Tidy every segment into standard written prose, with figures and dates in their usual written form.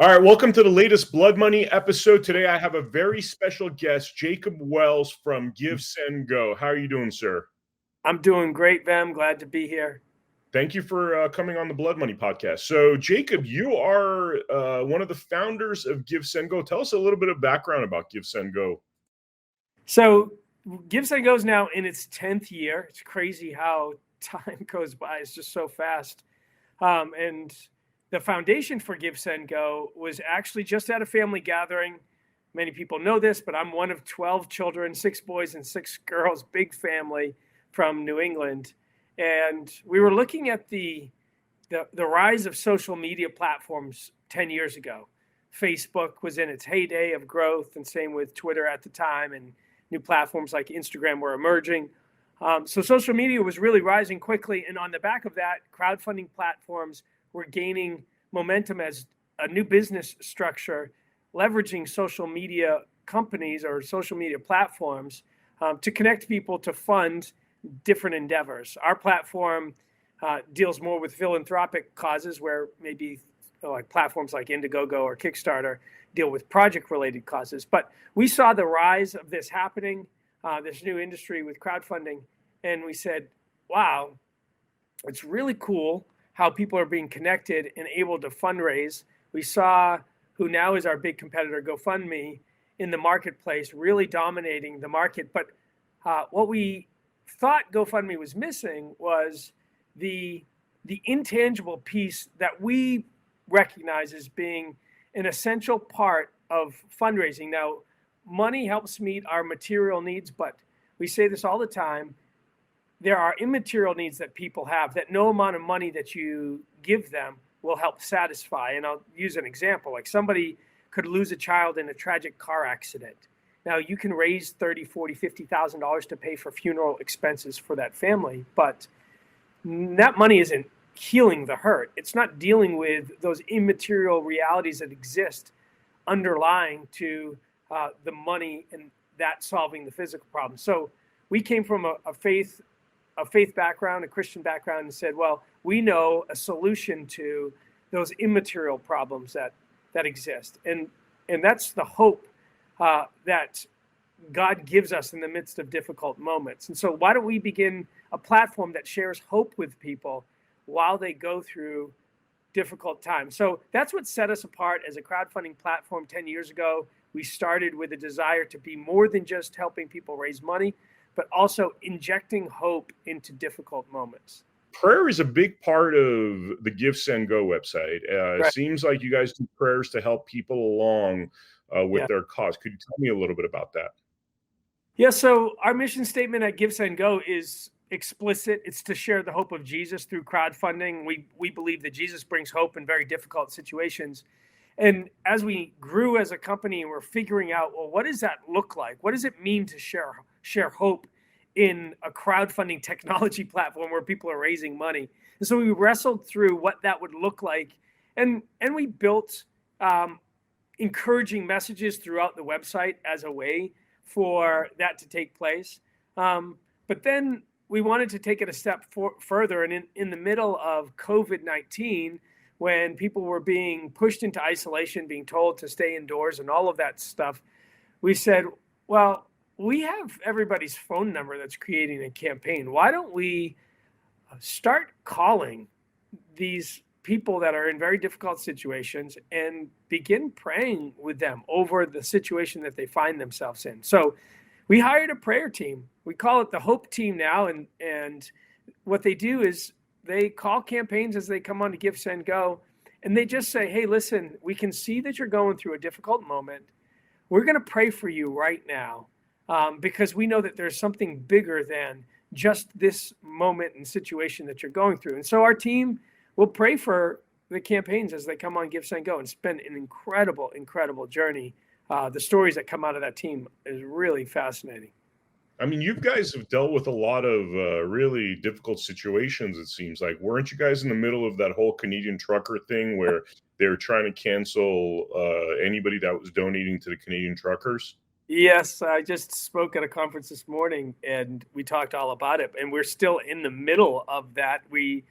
All right, welcome to the latest Blood Money episode. Today I have a very special guest, Jacob Wells from Give, Send, Go. How are you doing, sir? I'm doing great, Vam. Glad to be here. Thank you for coming on the Blood Money podcast. So, Jacob, you are one of the founders of Give, Send, Go. Tell us a little bit of background about Give, Send, Go. So, Give, Send, Go is now in its 10th year. It's crazy how time goes by. It's just so fast. And the foundation for Give, Send, Go was actually just at a family gathering. Many people know this, but I'm one of 12 children, 6 boys and 6 girls, big family from New England. And we were looking at the rise of social media platforms 10 years ago. Facebook was in its heyday of growth, and same with Twitter at the time, and new platforms like Instagram were emerging. So social media was really rising quickly, and on the back of that, crowdfunding platforms were gaining momentum as a new business structure, leveraging social media companies or social media platforms to connect people to fund different endeavors. Our platform deals more with philanthropic causes, where maybe like platforms like Indiegogo or Kickstarter deal with project-related causes. But we saw the rise of this happening, this new industry with crowdfunding, and we said, wow, it's really cool how people are being connected and able to fundraise. We saw who now is our big competitor, GoFundMe, in the marketplace, really dominating the market. But what we thought GoFundMe was missing was the intangible piece that we recognize as being an essential part of fundraising. Now, money helps meet our material needs, but we say this all the time, there are immaterial needs that people have that no amount of money that you give them will help satisfy. And I'll use an example, like somebody could lose a child in a tragic car accident. Now, you can raise $30,000, $40,000, $50,000 to pay for funeral expenses for that family, but that money isn't healing the hurt. It's not dealing with those immaterial realities that exist underlying to the money and that solving the physical problem. So we came from a faith background, a Christian background, and said, well, we know a solution to those immaterial problems that exist. And that's the hope that God gives us in the midst of difficult moments. And so why don't we begin a platform that shares hope with people while they go through difficult times? So that's what set us apart as a crowdfunding platform 10 years ago. We started with a desire to be more than just helping people raise money, but also injecting hope into difficult moments. Prayer is a big part of the Give, Send, Go website. Right. It seems like you guys do prayers to help people along with their cause. Could you tell me a little bit about that? Yeah, so our mission statement at Give, Send, Go is explicit. It's to share the hope of Jesus through crowdfunding. We believe that Jesus brings hope in very difficult situations. And as we grew as a company and we're figuring out, well, what does that look like? What does it mean to share hope in a crowdfunding technology platform where people are raising money? And so we wrestled through what that would look like. And we built encouraging messages throughout the website as a way for that to take place. But then we wanted to take it a step further. And in the middle of COVID-19, when people were being pushed into isolation, being told to stay indoors and all of that stuff, we said, well, we have everybody's phone number that's creating a campaign. Why don't we start calling these people that are in very difficult situations and begin praying with them over the situation that they find themselves in? So we hired a prayer team. We call it the Hope Team now. And what they do is they call campaigns as they come on to Give, Send, Go, and they just say, hey, listen, we can see that you're going through a difficult moment. We're going to pray for you right now because we know that there's something bigger than just this moment and situation that you're going through. And so our team will pray for the campaigns as they come on Give, Send, Go, and it's been an incredible, incredible journey. The stories that come out of that team is really fascinating. I mean, you guys have dealt with a lot of really difficult situations, it seems like. Weren't you guys in the middle of that whole Canadian trucker thing where they were trying to cancel anybody that was donating to the Canadian truckers? Yes, I just spoke at a conference this morning and we talked all about it. And we're still in the middle of that. We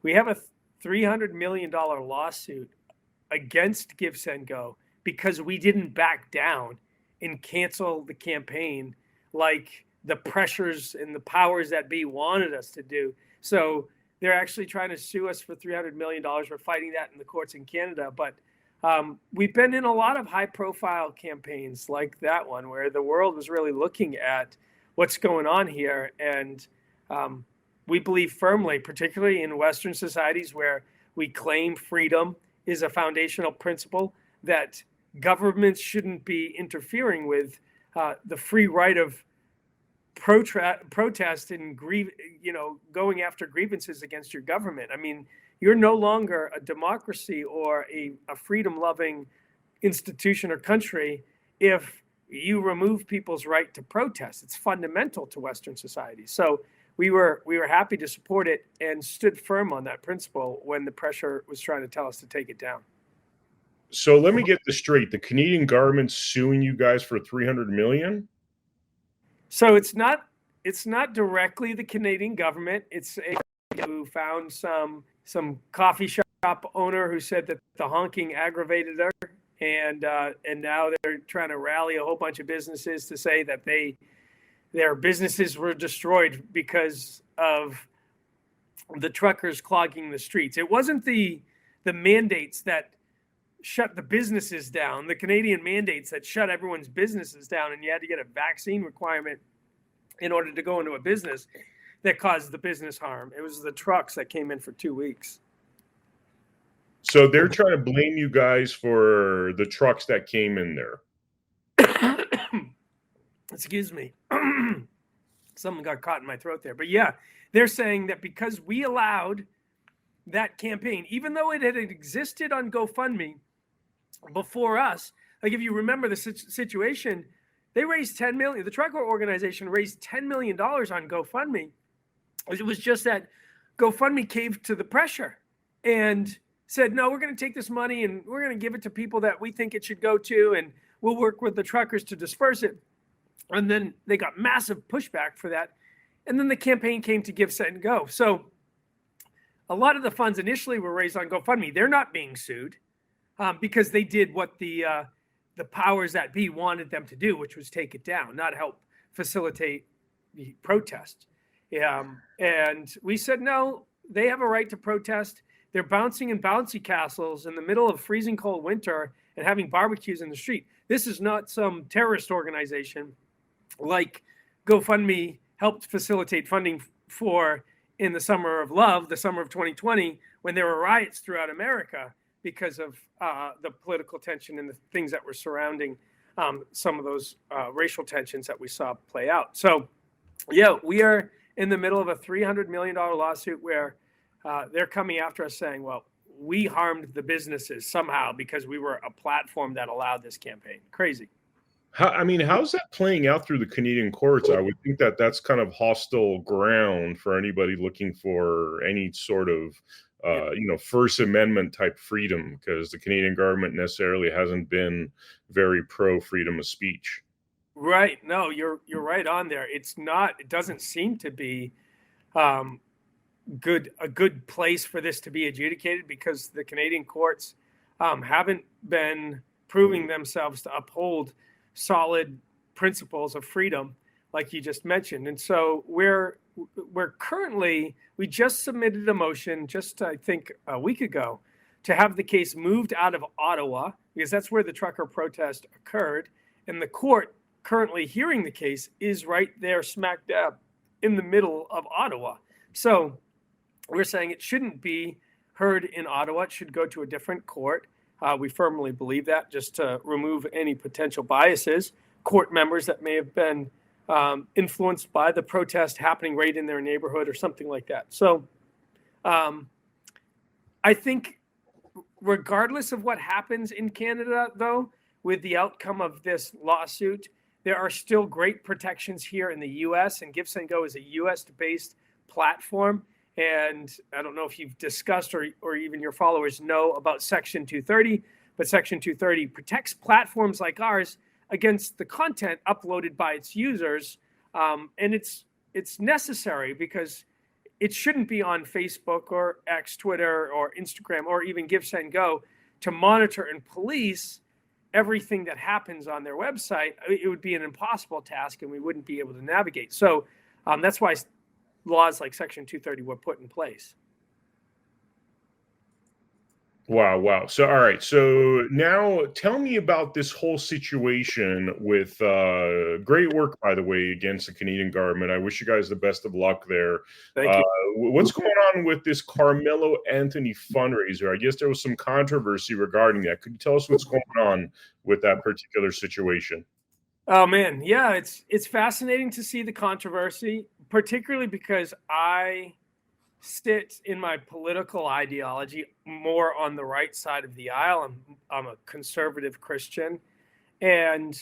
have a $300 million lawsuit against Give Send Go because we didn't back down and cancel the campaign like the pressures and the powers that be wanted us to do. So they're actually trying to sue us for $300 million. We're fighting that in the courts in Canada. But we've been in a lot of high-profile campaigns like that one where the world was really looking at what's going on here. And we believe firmly, particularly in Western societies where we claim freedom is a foundational principle, that governments shouldn't be interfering with the free right of protest and going after grievances against your government. I mean, you're no longer a democracy or a freedom-loving institution or country if you remove people's right to protest. It's fundamental to Western society. So we were happy to support it and stood firm on that principle when the pressure was trying to tell us to take it down. So let me get this straight. The Canadian government's suing you guys for $300 million? So it's not directly the Canadian government. It's a who found some coffee shop owner who said that the honking aggravated her, and now they're trying to rally a whole bunch of businesses to say that their businesses were destroyed because of the truckers clogging the streets. It wasn't the mandates that shut the businesses down, the Canadian mandates that shut everyone's businesses down, and you had to get a vaccine requirement in order to go into a business, that caused the business harm. It was the trucks that came in for 2 weeks. So they're trying to blame you guys for the trucks that came in there. Excuse me. Something got caught in my throat there. But yeah, they're saying that because we allowed that campaign, even though it had existed on GoFundMe before us, like if you remember the situation, they raised $10 million. The trucker organization raised $10 million on GoFundMe. It was just that GoFundMe caved to the pressure and said, no, we're going to take this money and we're going to give it to people that we think it should go to, and we'll work with the truckers to disperse it. And then they got massive pushback for that. And then the campaign came to Give, Send, Go. So a lot of the funds initially were raised on GoFundMe. They're not being sued because they did what the powers that be wanted them to do, which was take it down, not help facilitate the protest. And we said, no, they have a right to protest. They're bouncing in bouncy castles in the middle of freezing cold winter and having barbecues in the street. This is not some terrorist organization like GoFundMe helped facilitate funding for in the summer of love, the summer of 2020, when there were riots throughout America because of the political tension and the things that were surrounding some of those racial tensions that we saw play out. So, yeah, we are in the middle of a $300 million lawsuit where they're coming after us saying, well, we harmed the businesses somehow because we were a platform that allowed this campaign. Crazy. How's that playing out through the Canadian courts? I would think that that's kind of hostile ground for anybody looking for any sort of, First Amendment type freedom, because the Canadian government necessarily hasn't been very pro freedom of speech. Right. No, you're right on there. It doesn't seem to be a good place for this to be adjudicated because the Canadian courts haven't been proving themselves to uphold solid principles of freedom, like you just mentioned. And so we're currently, we just submitted a motion I think a week ago to have the case moved out of Ottawa, because that's where the trucker protest occurred. And the court currently hearing the case is right there smack dab in the middle of Ottawa. So we're saying it shouldn't be heard in Ottawa. It should go to a different court. We firmly believe that, just to remove any potential biases, court members that may have been influenced by the protest happening right in their neighborhood or something like that. So I think regardless of what happens in Canada, though, with the outcome of this lawsuit, there are still great protections here in the U.S., and Give, Send, Go is a U.S.-based platform. And I don't know if you've discussed or even your followers know about Section 230, but Section 230 protects platforms like ours against the content uploaded by its users. And it's necessary because it shouldn't be on Facebook or X, Twitter, or Instagram, or even Give, Send, Go to monitor and police everything that happens on their website, it would be an impossible task and we wouldn't be able to navigate. So that's why laws like Section 230 were put in place. Wow, wow. So, all right. So now tell me about this whole situation with great work, by the way, against the Canadian government. I wish you guys the best of luck there. Thank Uh, you. what's going on with this Carmelo Anthony fundraiser? I guess there was some controversy regarding that. Could you tell us what's going on with that particular situation? Oh man, yeah, it's fascinating to see the controversy, particularly because I sit in my political ideology more on the right side of the aisle. I'm a conservative Christian, and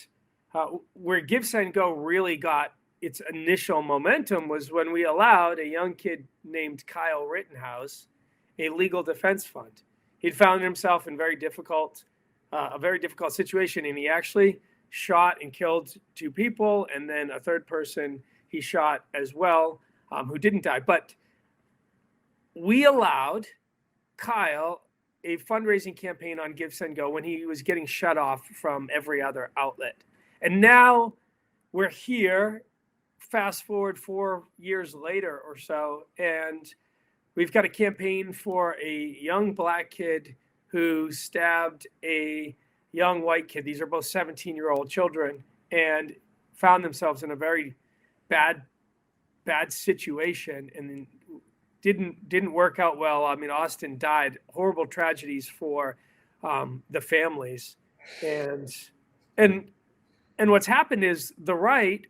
where Give Send Go really got its initial momentum was when we allowed a young kid named Kyle Rittenhouse a legal defense fund. He'd found himself in a very difficult situation, and he actually shot and killed two people, and then a third person he shot as well, who didn't die. But we allowed Kyle a fundraising campaign on Give Send Go when he was getting shut off from every other outlet. And now we're here, fast forward 4 years later or so, and we've got a campaign for a young black kid who stabbed a young white kid. These are both 17-year-old children, and found themselves in a very bad situation, and didn't work out well. I mean, Austin died. Horrible tragedies for the families, and what's happened is the right,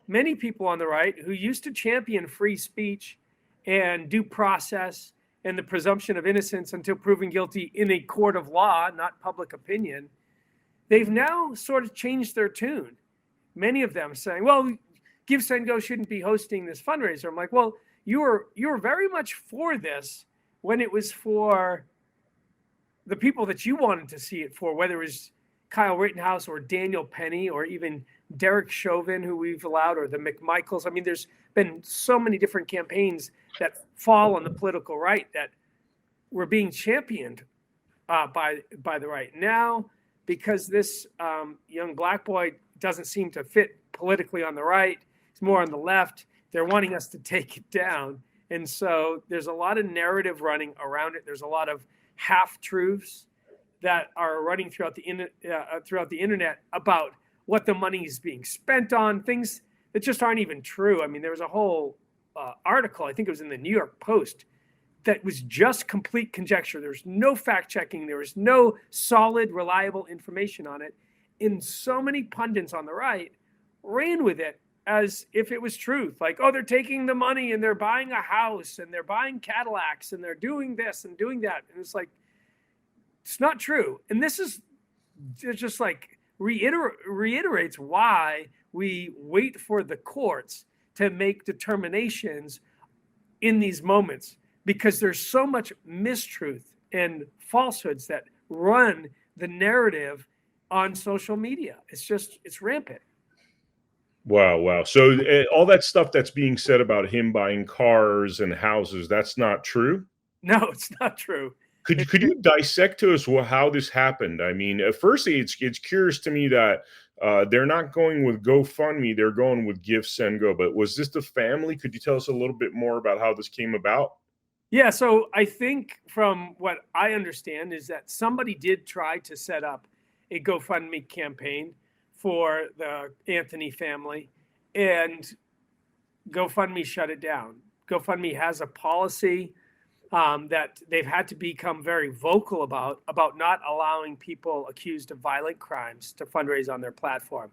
many people on the right who used to champion free speech and due process and the presumption of innocence until proven guilty in a court of law, not public opinion, they've now sort of changed their tune. Many of them saying, well, Give Send Go shouldn't be hosting this fundraiser. I'm like, well, you were very much for this when it was for the people that you wanted to see it for, whether it was Kyle Rittenhouse or Daniel Penny or even Derek Chauvin, who we've allowed, or the McMichaels. I mean, there's been so many different campaigns that fall on the political right that were being championed by the right. Now, because this young black boy doesn't seem to fit politically on the right, he's more on the left, they're wanting us to take it down. And so there's a lot of narrative running around it. There's a lot of half-truths that are running throughout the internet about what the money is being spent on, things that just aren't even true. I mean, there was a whole article, I think it was in the New York Post, that was just complete conjecture. There was no fact-checking. There was no solid, reliable information on it. And so many pundits on the right ran with it as if it was truth. Like, oh, they're taking the money and they're buying a house and they're buying Cadillacs and they're doing this and doing that. And it's like, it's not true. And this is just like reiterates why we wait for the courts to make determinations in these moments, because there's so much mistruth and falsehoods that run the narrative on social media. It's rampant. Wow, wow. So all that stuff that's being said about him buying cars and houses, that's not true? No, it's not true. Could you dissect to us how this happened? I mean, firstly, it's curious to me that they're not going with GoFundMe, they're going with Give Send Go. But was this the family? Could you tell us a little bit more about how this came about? Yeah, so I think from what I understand is that somebody did try to set up a GoFundMe campaign for the Anthony family, and GoFundMe shut it down. GoFundMe has a policy that they've had to become very vocal about not allowing people accused of violent crimes to fundraise on their platform.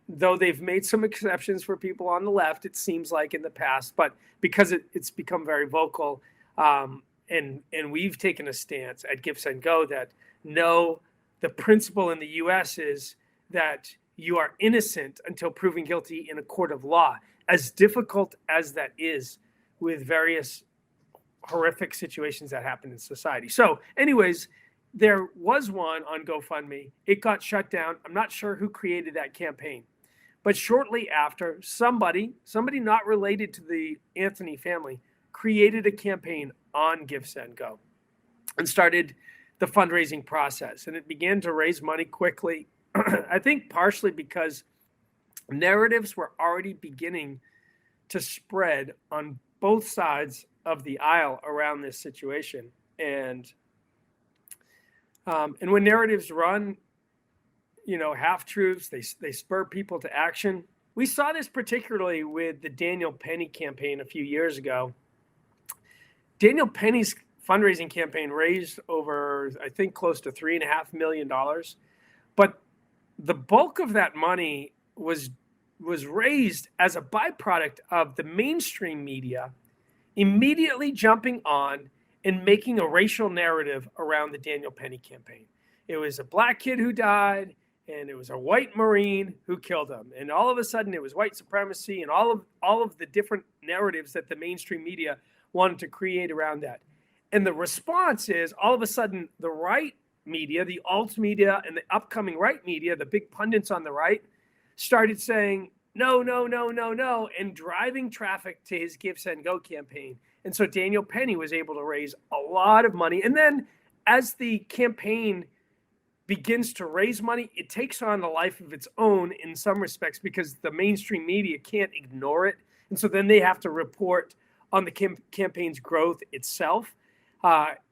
Though they've made some exceptions for people on the left, it seems like in the past, but because it's become very vocal, and we've taken a stance at Give Send Go that no, the principle in the U.S. is that you are innocent until proven guilty in a court of law, as difficult as that is with various horrific situations that happen in society. So anyways, there was one on GoFundMe. It got shut down. I'm not sure who created that campaign, but shortly after, somebody not related to the Anthony family created a campaign on Give Send Go and started the fundraising process, and it began to raise money quickly. I think partially because narratives were already beginning to spread on both sides of the aisle around this situation. And when narratives run, half truths, they spur people to action. We saw this particularly with the Daniel Penny campaign a few years ago. Daniel Penny's fundraising campaign raised over, I think, close to $3.5 million. But the bulk of that money was raised as a byproduct of the mainstream media immediately jumping on and making a racial narrative around the Daniel Penny campaign. It was a black kid who died, and it was a white Marine who killed him. And all of a sudden, it was white supremacy and all of the different narratives that the mainstream media wanted to create around that. And the response is, all of a sudden, the right media, the alt media, and the upcoming right media, the big pundits on the right, started saying, no, no, no, no, no, and driving traffic to his Give, Send, Go campaign. And so Daniel Penny was able to raise a lot of money. And then as the campaign begins to raise money, it takes on a life of its own in some respects because the mainstream media can't ignore it. And so then they have to report on the campaign's growth itself.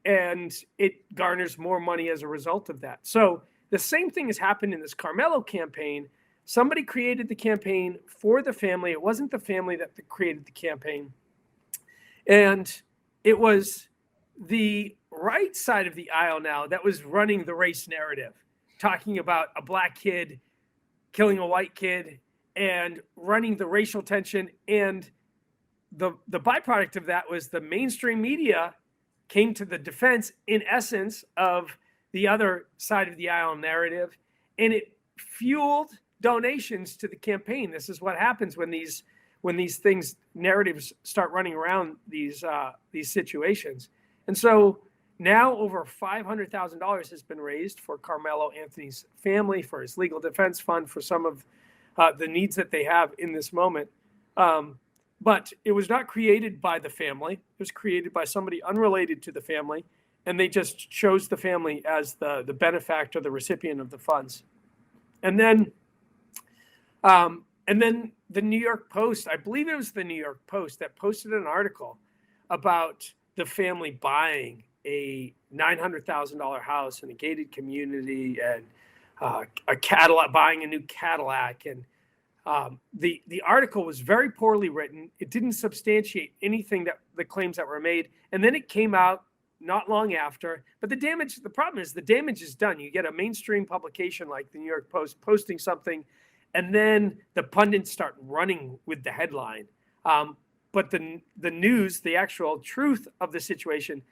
And it garners more money as a result of that. So the same thing has happened in this Carmelo campaign. Somebody created the campaign for the family. It wasn't the family that created the campaign. And it was the right side of the aisle now that was running the race narrative, talking about a black kid killing a white kid and running the racial tension. And the byproduct of that was the mainstream media came to the defense, in essence, of the other side of the aisle narrative, and it fueled donations to the campaign. This is what happens when these narratives start running around these situations. And so now over $500,000 has been raised for Carmelo Anthony's family, for his legal defense fund, for some of the needs that they have in this moment. But it was not created by the family. It was created by somebody unrelated to the family, and they just chose the family as the benefactor, the recipient of the funds. And then the New York Post, I believe it was the New York Post, that posted an article about the family buying a $900,000 house in a gated community and a Cadillac, buying a new Cadillac. And the article was very poorly written. It didn't substantiate anything that the claims that were made. And then it came out not long after. But the problem is the damage is done. You get a mainstream publication like the New York Post posting something, and then the pundits start running with the headline. But the news, the actual truth of the situation,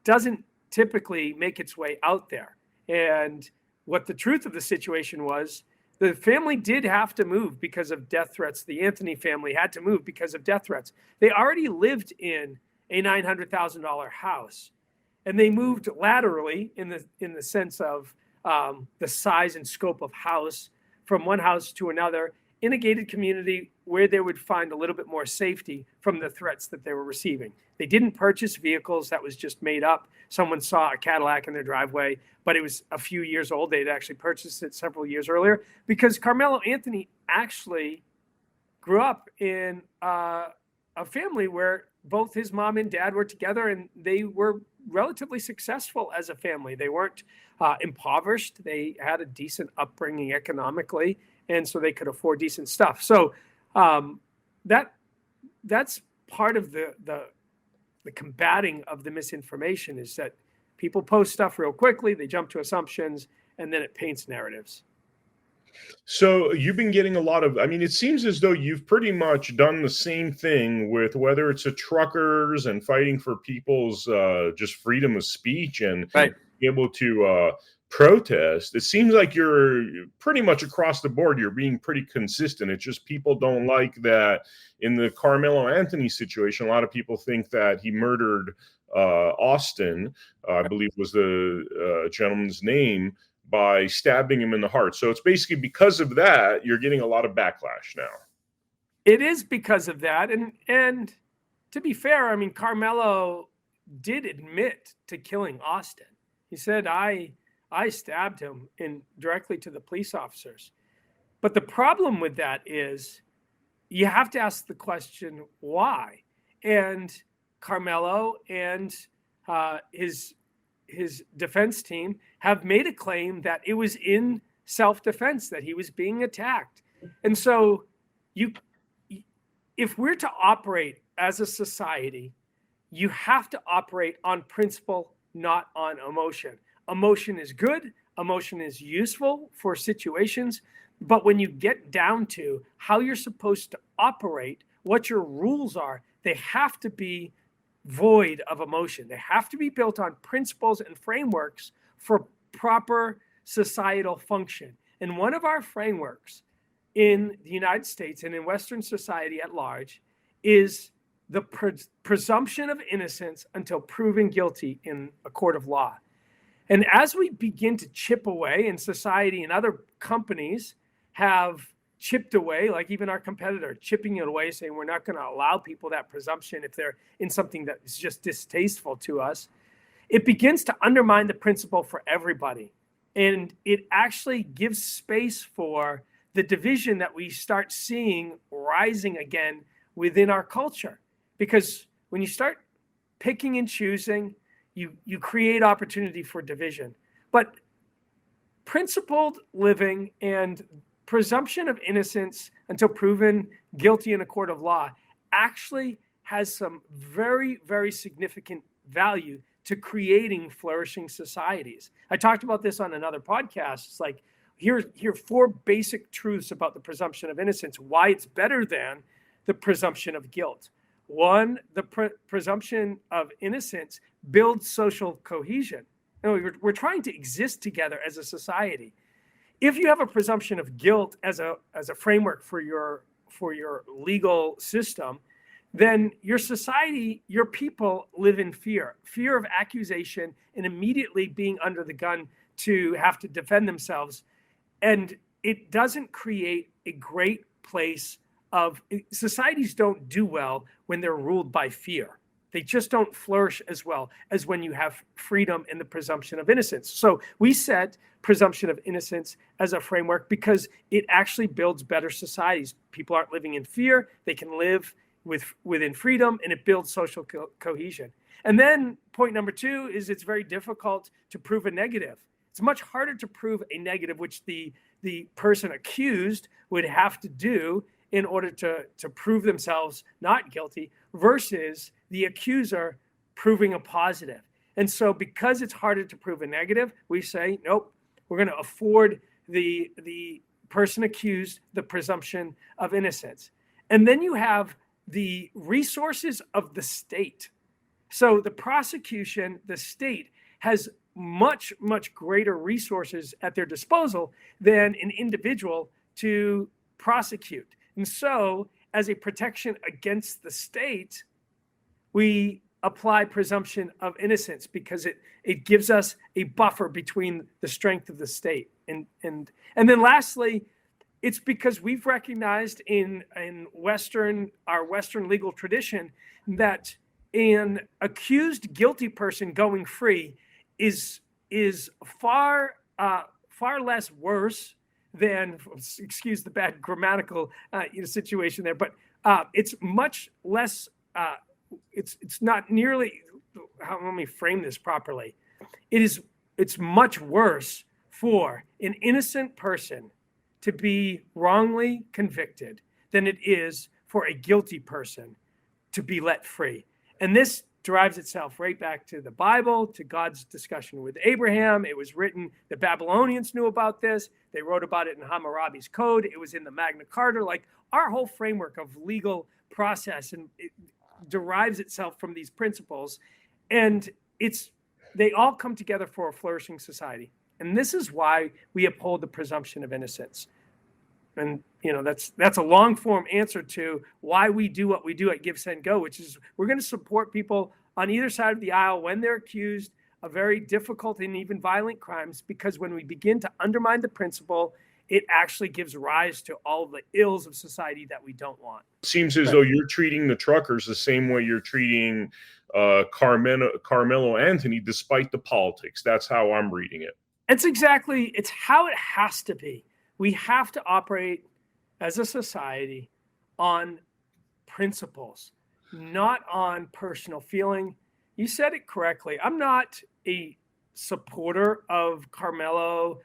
doesn't typically make its way out there. And what the truth of the situation was, the family did have to move because of death threats. The Anthony family had to move because of death threats. They already lived in a $900,000 house, and they moved laterally in the sense of the size and scope of house from one house to another in a gated community where they would find a little bit more safety from the threats that they were receiving. They didn't purchase vehicles. That was just made up. Someone saw a Cadillac in their driveway, but it was a few years old. They'd actually purchased it several years earlier because Carmelo Anthony actually grew up in a family where both his mom and dad were together, and they were relatively successful as a family. They weren't impoverished. They had a decent upbringing economically, and so they could afford decent stuff. So that's part of the combating of the misinformation, is that people post stuff real quickly, they jump to assumptions, and then it paints narratives. So you've been getting a lot of, I mean, it seems as though you've pretty much done the same thing with whether it's a truckers and fighting for people's just freedom of speech and Right. be able to protest. It seems like you're pretty much across the board. You're being pretty consistent. It's just people don't like that in the Carmelo Anthony situation. A lot of people think that he murdered Austin, I believe was the gentleman's name, by stabbing him in the heart. So it's basically because of that, you're getting a lot of backlash now. It is because of that. And to be fair, I mean, Carmelo did admit to killing Austin. He said, I stabbed him directly to the police officers. But the problem with that is you have to ask the question, why? And Carmelo and his defense team have made a claim that it was in self-defense, that he was being attacked. And so if we're to operate as a society, you have to operate on principle, not on emotion. Emotion is good. Emotion is useful for situations. But when you get down to how you're supposed to operate, what your rules are, they have to be void of emotion. They have to be built on principles and frameworks for proper societal function. And one of our frameworks in the United States and in Western society at large is the presumption of innocence until proven guilty in a court of law. And as we begin to chip away, and society and other companies have chipped away, like even our competitor, chipping it away, saying we're not going to allow people that presumption if they're in something that is just distasteful to us, it begins to undermine the principle for everybody. And it actually gives space for the division that we start seeing rising again within our culture. Because when you start picking and choosing, you create opportunity for division. But principled living and presumption of innocence until proven guilty in a court of law actually has some very, very significant value to creating flourishing societies. I talked about this on another podcast. It's like, here are 4 basic truths about the presumption of innocence, why it's better than the presumption of guilt. 1, the presumption of innocence builds social cohesion. We're trying to exist together as a society. If you have a presumption of guilt as a framework for your legal system, then your society, your people live in fear of accusation, and immediately being under the gun to have to defend themselves. And it doesn't create a great place of societies don't do well when they're ruled by fear. They just don't flourish as well as when you have freedom and the presumption of innocence. So we set presumption of innocence as a framework because it actually builds better societies. People aren't living in fear. They can live within freedom, and it builds social cohesion. And then point number 2 is it's very difficult to prove a negative. It's much harder to prove a negative, which the person accused would have to do in order to prove themselves not guilty, versus the accuser proving a positive. And so because it's harder to prove a negative, we say, nope, we're going to afford the person accused the presumption of innocence. And then you have the resources of the state. So the prosecution, the state, has much, much greater resources at their disposal than an individual to prosecute. And so as a protection against the state, we apply presumption of innocence because it gives us a buffer between the strength of the state. And then lastly, it's because we've recognized in our Western legal tradition that an accused guilty person going free is far less worse than, excuse the bad grammatical situation there, but it's much less. It's not nearly. Let me frame this properly. It's much worse for an innocent person to be wrongly convicted than it is for a guilty person to be let free. And this derives itself right back to the Bible, to God's discussion with Abraham. It was written, the Babylonians knew about this. They wrote about it in Hammurabi's Code. It was in the Magna Carta. Like, our whole framework of legal process, and it derives itself from these principles. And they all come together for a flourishing society. And this is why we uphold the presumption of innocence. And that's a long form answer to why we do what we do at Give, Send, Go, which is we're going to support people on either side of the aisle when they're accused of very difficult and even violent crimes, because when we begin to undermine the principle it actually gives rise to all the ills of society that we don't want. It seems as But though you're treating the truckers the same way you're treating Carmelo Anthony, despite the politics. That's how I'm reading it. it's how it has to be. We have to operate as a society on principles, not on personal feeling. You said it correctly. I'm not a supporter of Carmelo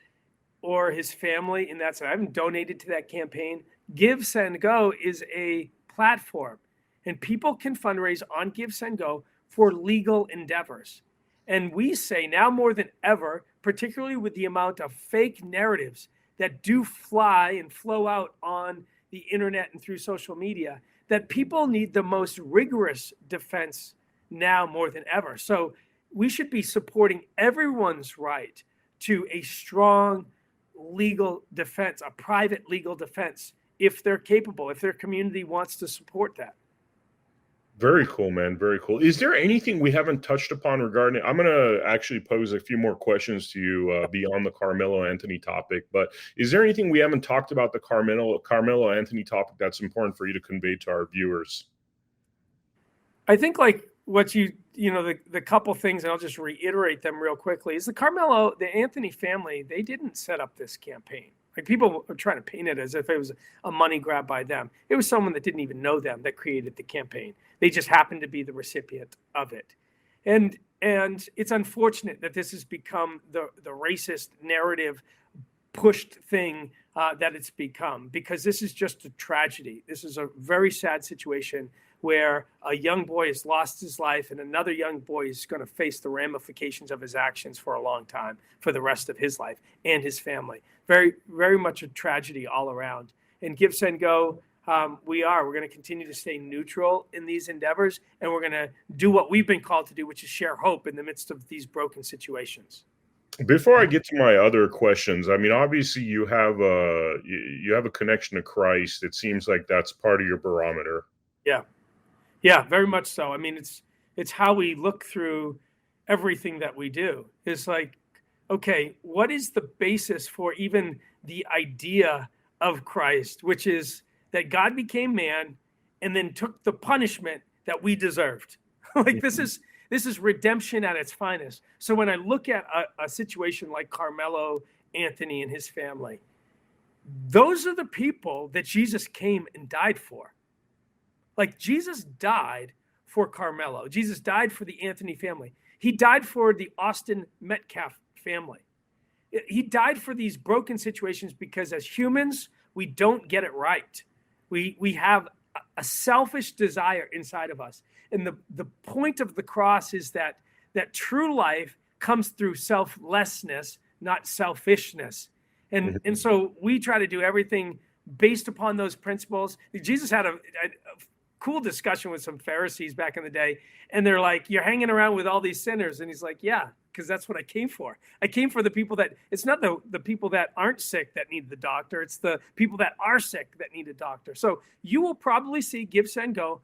or his family in that sense. I haven't donated to that campaign. Give, Send, Go is a platform, and people can fundraise on Give, Send, Go for legal endeavors. And we say now more than ever, particularly with the amount of fake narratives that do fly and flow out on the internet and through social media, that people need the most rigorous defense now more than ever. So we should be supporting everyone's right to a strong legal defense, a private legal defense, if they're capable, if their community wants to support that. Very cool, man. Very cool. Is there anything we haven't touched upon regarding? I'm going to actually pose a few more questions to you beyond the Carmelo Anthony topic. But is there anything we haven't talked about the Carmelo Anthony topic that's important for you to convey to our viewers? I think like what the couple things, and I'll just reiterate them real quickly, is the Anthony family, they didn't set up this campaign. Like people are trying to paint it as if it was a money grab by them. It was someone that didn't even know them that created the campaign. They just happened to be the recipient of it. And it's unfortunate that this has become the racist narrative pushed thing that it's become, because this is just a tragedy. This is a very sad situation where a young boy has lost his life and another young boy is going to face the ramifications of his actions for a long time, for the rest of his life and his family. Very, very much a tragedy all around. And Give, Send, Go, we're going to continue to stay neutral in these endeavors, and we're going to do what we've been called to do, which is share hope in the midst of these broken situations. Before I get to my other questions, I mean, obviously you have a connection to Christ. It seems like that's part of your barometer. Yeah, very much so. I mean, it's how we look through everything that we do. It's like, okay, what is the basis for even the idea of Christ, which is that God became man and then took the punishment that we deserved. Like this is redemption at its finest. So when I look at a situation like Carmelo Anthony and his family, those are the people that Jesus came and died for. Like Jesus died for Carmelo. Jesus died for the Anthony family. He died for the Austin Metcalf family. He died for these broken situations because as humans, we don't get it right. We have a selfish desire inside of us. And the point of the cross is that true life comes through selflessness, not selfishness. And so we try to do everything based upon those principles. Jesus had a cool discussion with some Pharisees back in the day. And they're like, you're hanging around with all these sinners. And he's like, yeah, because that's what I came for. I came for the people that, it's not the people that aren't sick that need the doctor. It's the people that are sick that need a doctor. So you will probably see Give, Send, Go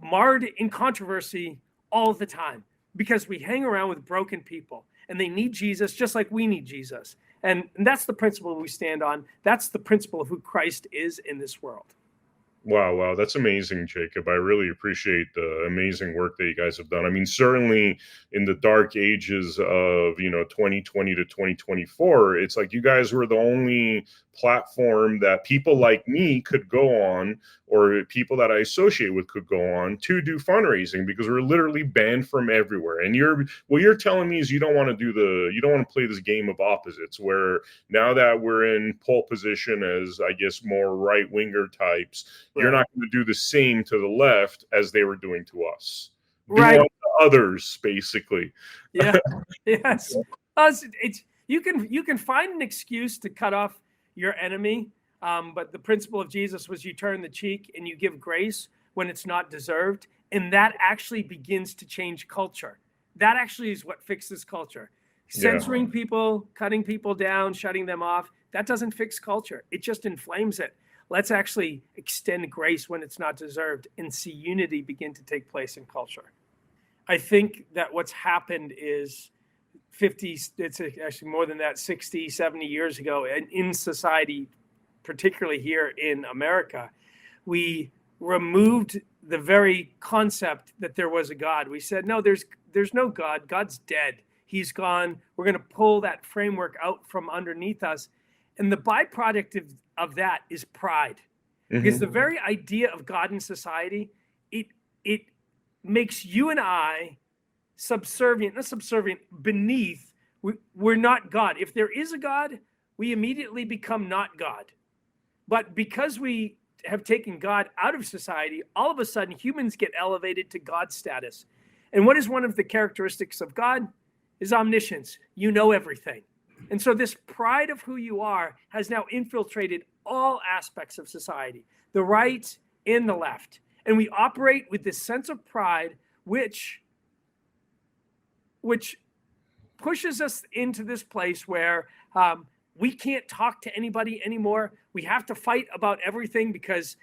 marred in controversy all the time because we hang around with broken people and they need Jesus just like we need Jesus. And that's the principle we stand on. That's the principle of who Christ is in this world. Wow, that's amazing, Jacob. I really appreciate the amazing work that you guys have done. I mean, certainly in the dark ages of, 2020 to 2024, it's like you guys were the only platform that people like me could go on, or people that I associate with could go on to do fundraising, because we're literally banned from everywhere. And what you're telling me is you don't want to play this game of opposites, where now that we're in pole position as, I guess, more right-winger types, you're not going to do the same to the left as they were doing to us. Right. Do unto others, basically. Yeah. Yes. You can find an excuse to cut off your enemy, but the principle of Jesus was you turn the cheek and you give grace when it's not deserved, and that actually begins to change culture. That actually is what fixes culture. Censoring people, cutting people down, shutting them off, that doesn't fix culture. It just inflames it. Let's actually extend grace when it's not deserved and see unity begin to take place in culture. I think that what's happened is it's actually more than that, 60, 70 years ago, and in society, particularly here in America, we removed the very concept that there was a God. We said, no, there's no God. God's dead. He's gone. We're going to pull that framework out from underneath us. And the byproduct of that is pride. Because the very idea of God in society, it makes you and I beneath. We're not God. If there is a God, we immediately become not God. But because we have taken God out of society, all of a sudden humans get elevated to God status. And what is one of the characteristics of God? Is omniscience. You know everything. And so this pride of who you are has now infiltrated all aspects of society, the right and the left. And we operate with this sense of pride, which pushes us into this place where we can't talk to anybody anymore. We have to fight about everything because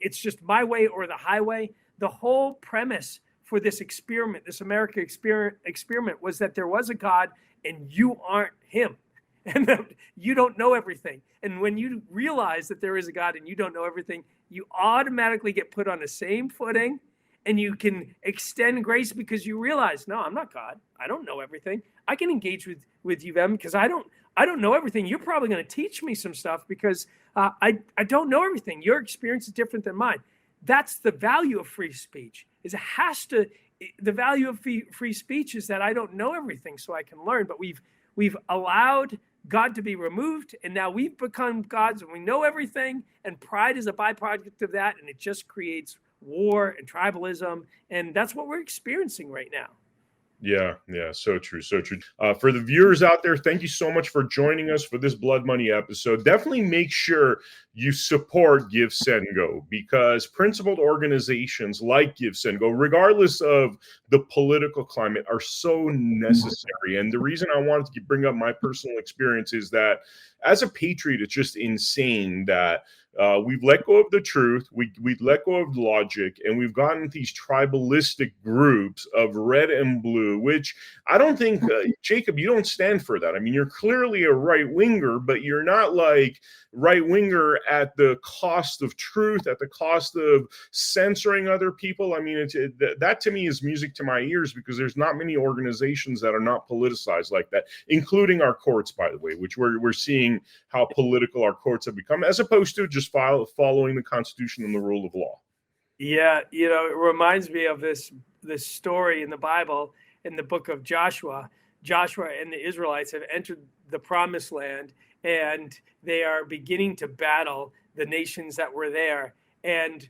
it's just my way or the highway. The whole premise for this experiment, this America experiment, was that there was a God and you aren't him, and that you don't know everything. And when you realize that there is a God and you don't know everything, you automatically get put on the same footing, and you can extend grace because you realize, no, I'm not God. I don't know everything. I can engage with you, Em, because I don't know everything. You're probably going to teach me some stuff because I don't know everything. Your experience is different than mine. That's the value of free speech. The value of free speech is that I don't know everything, so I can learn. But we've allowed God to be removed, and now we've become gods, and we know everything. And pride is a byproduct of that, and it just creates war and tribalism, and that's what we're experiencing right now. Yeah, so true, so true. For the viewers out there, thank you so much for joining us for this Blood Money episode. Definitely make sure you support Give, Send, Go, because principled organizations like Give, Send, Go, regardless of the political climate, are so necessary. And the reason I wanted to bring up my personal experience is that as a patriot, it's just insane that we've let go of the truth, we've let go of logic, and we've gotten these tribalistic groups of red and blue, which I don't think, Jacob, you don't stand for that. I mean, you're clearly a right-winger, but you're not like right-winger at the cost of truth, at the cost of censoring other people. I mean, that to me is music to my ears, because there's not many organizations that are not politicized like that, including our courts, by the way, which we're seeing how political our courts have become, as opposed to just following the Constitution and the rule of law. Yeah, it reminds me of this story in the Bible, in the book of Joshua. Joshua and the Israelites have entered the promised land, and they are beginning to battle the nations that were there. And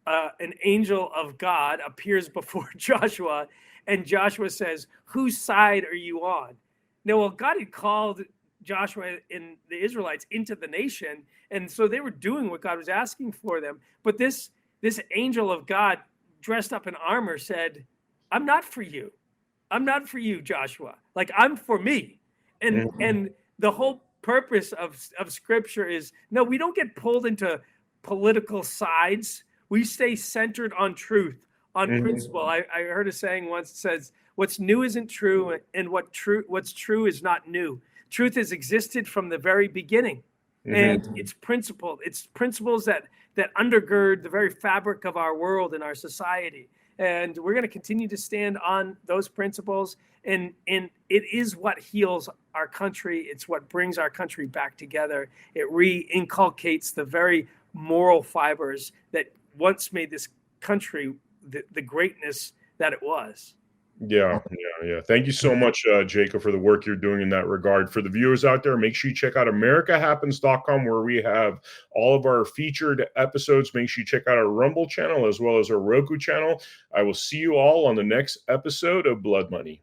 an angel of God appears before Joshua, and Joshua says, "Whose side are you on?" Now, well, God had called Joshua and the Israelites into the nation, and so they were doing what God was asking for them. But this angel of God, dressed up in armor, said, "I'm not for you. I'm not for you, Joshua. Like, I'm for me." And the whole purpose of Scripture is, no, we don't get pulled into political sides. We stay centered on truth, on principle. I heard a saying once that says, "What's new isn't true, and what's true is not new." Truth has existed from the very beginning, and it's principled. It's principles that undergird the very fabric of our world and our society. And we're going to continue to stand on those principles. And it is what heals our country. It's what brings our country back together. It re-inculcates the very moral fibers that once made this country the greatness that it was. Yeah. Thank you so much, Jacob, for the work you're doing in that regard. For the viewers out there, make sure you check out AmericaHappens.com, where we have all of our featured episodes. Make sure you check out our Rumble channel as well as our Roku channel. I will see you all on the next episode of Blood Money.